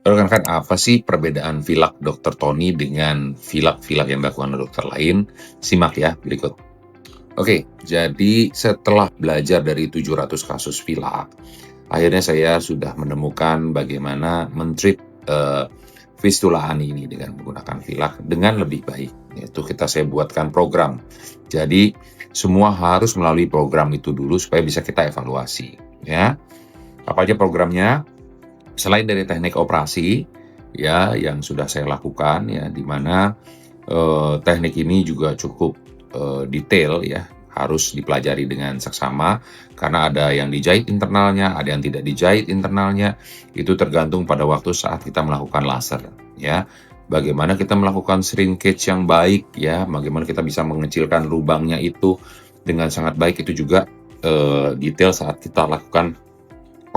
Rekan-rekan, apa sih perbedaan Vilak Dr. Tony dengan Vilak-Vilak yang dilakukan oleh dokter lain? Simak ya berikut. Oke, jadi setelah belajar dari 700 kasus Vilak, akhirnya saya sudah menemukan bagaimana men-treat fistula ani ini dengan menggunakan Vilak dengan lebih baik. Yaitu saya buatkan program. Jadi semua harus melalui program itu dulu supaya bisa kita evaluasi. Ya, apa aja programnya? Selain dari teknik operasi, ya yang sudah saya lakukan, ya di mana teknik ini juga cukup detail, ya harus dipelajari dengan seksama karena ada yang dijahit internalnya, ada yang tidak dijahit internalnya. Itu tergantung pada waktu saat kita melakukan laser, ya. Bagaimana kita melakukan shrinkage yang baik, ya, bagaimana kita bisa mengecilkan lubangnya itu dengan sangat baik, itu juga detail saat kita lakukan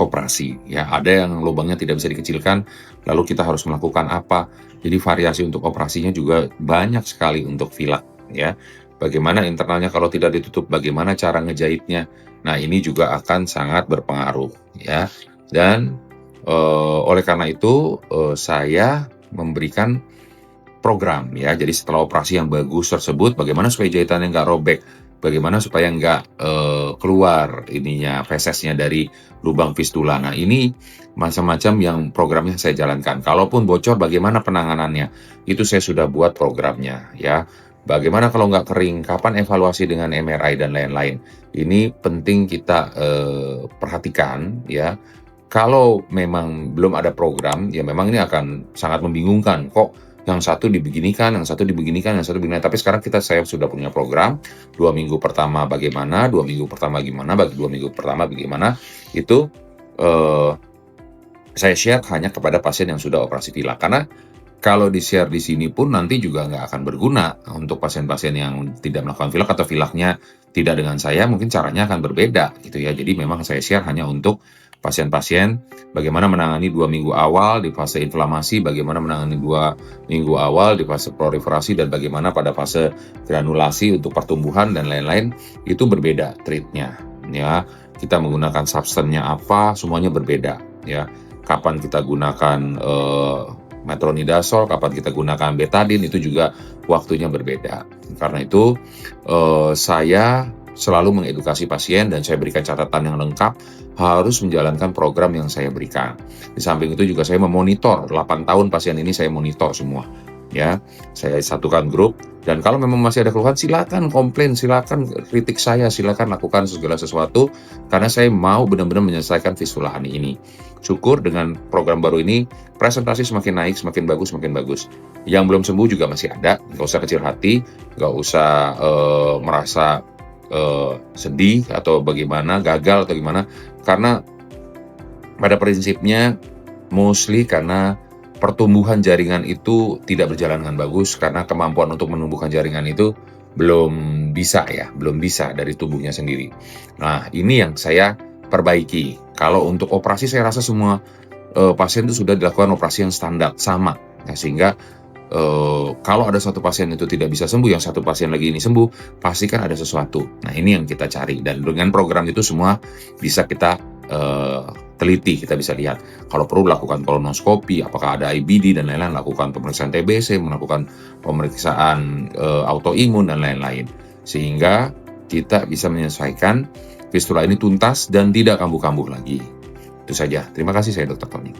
operasi, ya. Ada yang lubangnya tidak bisa dikecilkan, lalu kita harus melakukan apa. Jadi variasi untuk operasinya juga banyak sekali untuk Vilak, ya. Bagaimana internalnya kalau tidak ditutup, bagaimana cara ngejahitnya. Nah, ini juga akan sangat berpengaruh, ya. Dan oleh karena itu saya memberikan program, ya. Jadi setelah operasi yang bagus tersebut, bagaimana supaya jahitannya nggak robek, bagaimana supaya nggak keluar ininya fesesnya dari lubang fistula. Nah, ini macam-macam yang programnya saya jalankan. Kalaupun bocor, bagaimana penanganannya? Itu saya sudah buat programnya, ya. Bagaimana kalau nggak kering? Kapan evaluasi dengan MRI dan lain-lain? Ini penting kita perhatikan, ya. Kalau memang belum ada program, ya memang ini akan sangat membingungkan. Kok yang satu dibeginikan, yang satu dibeginikan, yang satu begini. Tapi sekarang saya sudah punya program. 2 minggu pertama bagaimana, 2 minggu pertama gimana, bagi 2 minggu pertama bagaimana. Itu saya share hanya kepada pasien yang sudah operasi Vilak. Karena kalau di-share di sini pun nanti juga nggak akan berguna untuk pasien-pasien yang tidak melakukan Vilak atau Vilaknya tidak dengan saya, mungkin caranya akan berbeda gitu ya. Jadi memang saya share hanya untuk pasien-pasien bagaimana menangani 2 minggu awal di fase inflamasi, bagaimana menangani 2 minggu awal di fase proliferasi, dan bagaimana pada fase granulasi untuk pertumbuhan dan lain-lain. Itu berbeda treatnya, ya. Kita menggunakan substannya apa, semuanya berbeda, ya. Kapan kita gunakan metronidazol, kapan kita gunakan betadine, itu juga waktunya berbeda. Karena itu saya selalu mengedukasi pasien dan saya berikan catatan yang lengkap, harus menjalankan program yang saya berikan. Di samping itu juga saya memonitor, 8 tahun pasien ini saya monitor semua, ya. Saya satukan grup, dan kalau memang masih ada keluhan, silakan komplain, silakan kritik saya, silakan lakukan segala sesuatu, karena saya mau benar-benar menyelesaikan fistula ani ini. Syukur dengan program baru ini, presentasi semakin naik, semakin bagus, semakin bagus. Yang belum sembuh juga masih ada, nggak usah kecil hati, nggak usah merasa sedih atau bagaimana, gagal atau gimana, karena pada prinsipnya mostly karena pertumbuhan jaringan itu tidak berjalan dengan bagus, karena kemampuan untuk menumbuhkan jaringan itu belum bisa dari tubuhnya sendiri. Nah, ini yang saya perbaiki. Kalau untuk operasi, saya rasa semua pasien itu sudah dilakukan operasi yang standar, sama, ya, sehingga kalau ada satu pasien itu tidak bisa sembuh, yang satu pasien lagi ini sembuh, pasti kan ada sesuatu. Nah, ini yang kita cari, dan dengan program itu semua bisa kita teliti, kita bisa lihat. Kalau perlu lakukan kolonoskopi, apakah ada IBD dan lain-lain, lakukan pemeriksaan TBC, melakukan pemeriksaan autoimun dan lain-lain, sehingga kita bisa menyelesaikan fistula ini tuntas dan tidak kambuh-kambuh lagi. Itu saja. Terima kasih, saya Dr. Tony.